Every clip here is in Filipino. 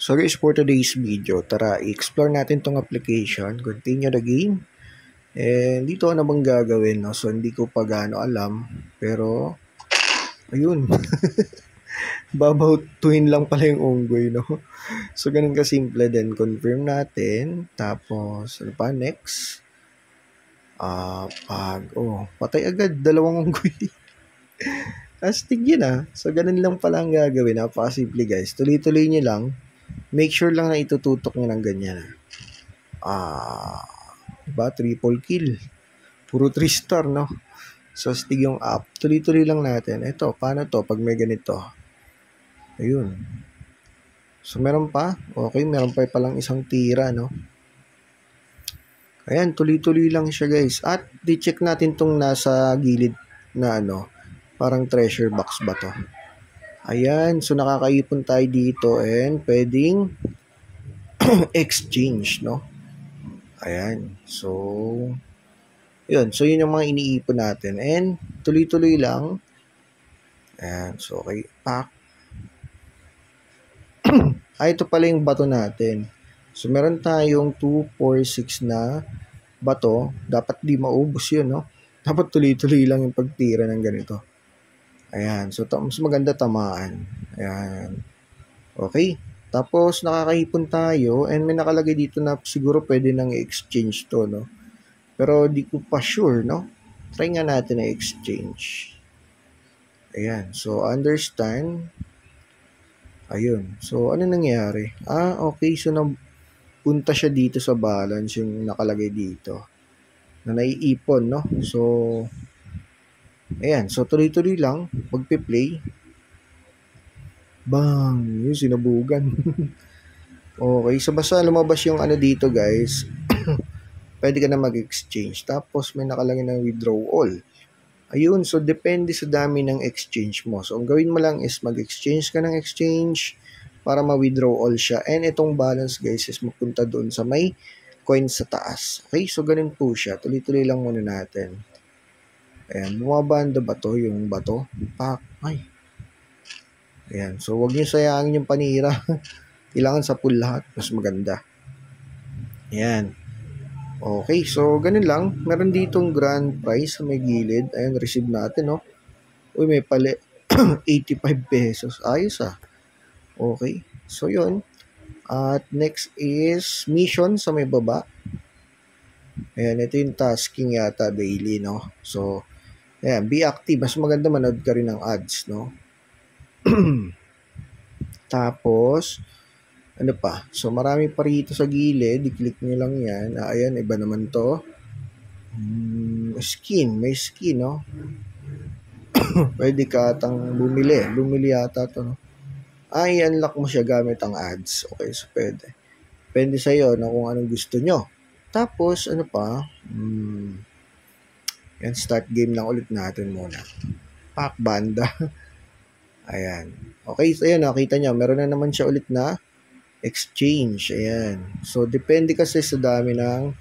So guys, for today's video, tara i-explore natin tong application, continue the game. And dito ano bang gagawin, no? So hindi ko pa gaano alam, pero ayun. Babautuin lang pala yung unggoy, no? So ganun kasimple din, confirm natin, tapos ano pa, next. Patay agad, dalawang unggoy. Astig yun. So ganun lang pala ang gagawin, napakasimple guys. Tuloy-tuloy nyo lang. Make sure lang na itututok nyo ng ganyan. Diba? Triple kill. Puro 3 star, no? So, stig yung app. Tuloy-tuloy lang natin. Ito, paano to pag may ganito? Ayun. So, meron pa. Okay, meron pa palang isang tira, no? Ayan, tuloy-tuloy lang siya, guys. At, di-check natin tong nasa gilid na ano, parang treasure box ba to? Ayan, so nakakaipon tayo dito and pwedeng exchange, no? Ayan, so yun, so yun yung mga iniipon natin and tuloy-tuloy lang. Ayan, so okay, pack. Ito pala yung bato natin. So meron tayong 2, 4, 6 na bato. Dapat di maubos yun, no? Dapat tuloy-tuloy lang yung pagtira ng ganito. Ayan, so mas maganda tamaan. Ayan. Okay. Tapos nakakaipon tayo and may nakalagay dito na siguro pwede nang i-exchange to, no? Pero di ko pa sure, no? Try nga natin na exchange. Ayan. So understand. Ayun. So ano nangyari? Okay. So napunta siya dito sa balance yung nakalagay dito. Na naiipon, no? So ayan, so tuloy-tuloy lang, magpe-play. Bang! Yung sinabugan. Okay, so basta lumabas yung ano dito guys, pwede ka na mag-exchange. Tapos may nakalagay na withdraw all. Ayun, so depende sa dami ng exchange mo. So ang gawin mo lang is mag-exchange ka ng exchange para ma-withdraw all siya. And itong balance guys is mapunta doon sa may coin sa taas. Okay, so ganun po siya. Tuloy-tuloy lang muna natin. Ayan, bumabanda ba to yung bato? Ay. Ayan, so wag nyo sayangin yung panira. Kailangan sa pool lahat, mas maganda. Ayan. Okay, so ganun lang. Meron ditong grand prize sa may gilid. Ayan, receive natin, no? Uy, may pali 85 pesos. Ayos, Okay, so yun. At next is mission sa may baba. Ayan, ito yung tasking yata daily, no? So, ayan, be active. Mas maganda manood ka rin ng ads, no? Tapos, ano pa? So, marami pa rito sa gilid. I-click nyo lang yan. Ayan, iba naman to. Skin. May skin, no? Pwede ka atang bumili. Bumili yata to, no? I-unlock mo siya gamit ang ads. Okay, so pwede. Depende sa'yo na kung anong gusto nyo. Tapos, ano pa? Yan, start game lang ulit natin muna. Pack banda. Ayan. Okay, so ayan, nakita nyo. Meron na naman siya ulit na exchange. Ayan. So, depende kasi sa dami ng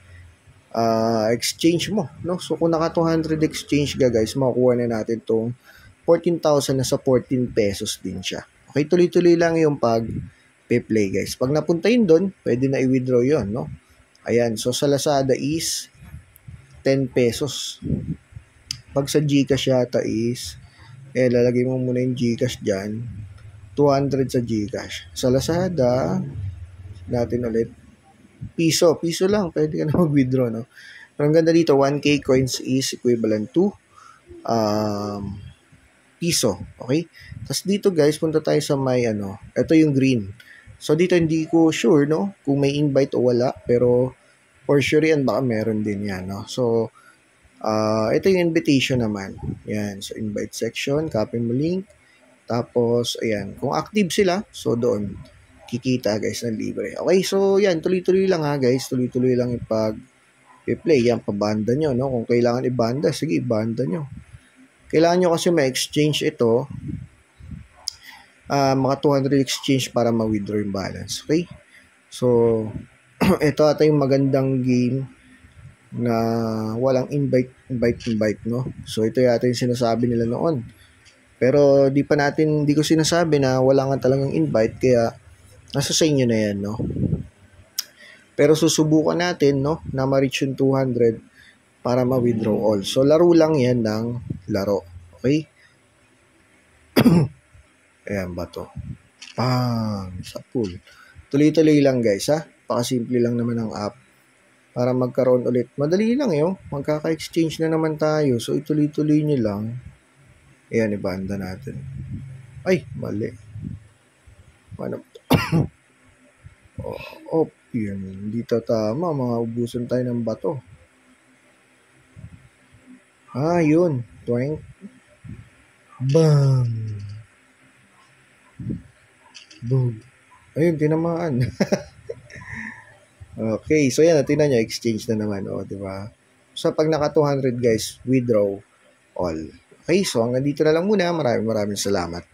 exchange mo. No? So, kung naka 200 exchange ka, guys, makukuha na natin itong 14,000 na sa 14 pesos din siya. Okay, tuloy-tuloy lang yung pag-play, guys. Pag napunta yun doon, pwede na i-withdraw yun, no? Ayan. So, sa Lazada is 10 pesos. Pag sa Gcash yata is, lalagay mo muna yung Gcash dyan. 200 sa Gcash. Sa Lazada, natin ulit, piso lang, pwede ka na mag-withdraw, no? Pero ang ganda dito, 1K coins is equivalent to piso, okay? Tapos dito guys, punta tayo sa may ito yung green. So dito hindi ko sure, no, kung may invite o wala, pero for sure yan, baka meron din yan, no? So ito yung invitation naman. Yan, so invite section, copy mo link. Tapos ayan, kung active sila, so doon kikita guys ng libre. Okay, so yan, tuloy-tuloy lang guys, tuloy-tuloy lang yung pag-play. Yan, pabanda nyo, no? Kung kailangan ibanda, sige, ibanda nyo. Kailangan nyo kasi ma-exchange ito, mga 200 exchange para ma-withdraw yung balance. Okay, so ito ata yung magandang game na walang invite, no? So ito yata yung sinasabi nila noon. Pero di ko sinasabi na wala nga talagang invite, kaya Nasa sa inyo na yan, no? Pero susubukan natin, no, na ma-reach yung 200 para ma-withdraw all. So, laro lang yan ng laro. Okay? Ayan ba to? Bang! Sa pool. Tuloy-tuloy lang guys, ha? Pakasimple lang naman ang app. Para magkaroon ulit. Madali lang yun. Magkaka-exchange na naman tayo. So, ituloy-tuloy nyo lang. Ayan, ibanda natin. Ay, mali. Ano? Oh, yun. Hindi tama. Mga ubusan tayo ng bato. Yun. Twink. Bang! Boom. Ayun, tinamaan. Okay, so yan, tingnan nyo, exchange na naman, di ba? So, pag naka 200 guys, withdraw all. Okay, so hanggang dito na lang muna. Maraming salamat.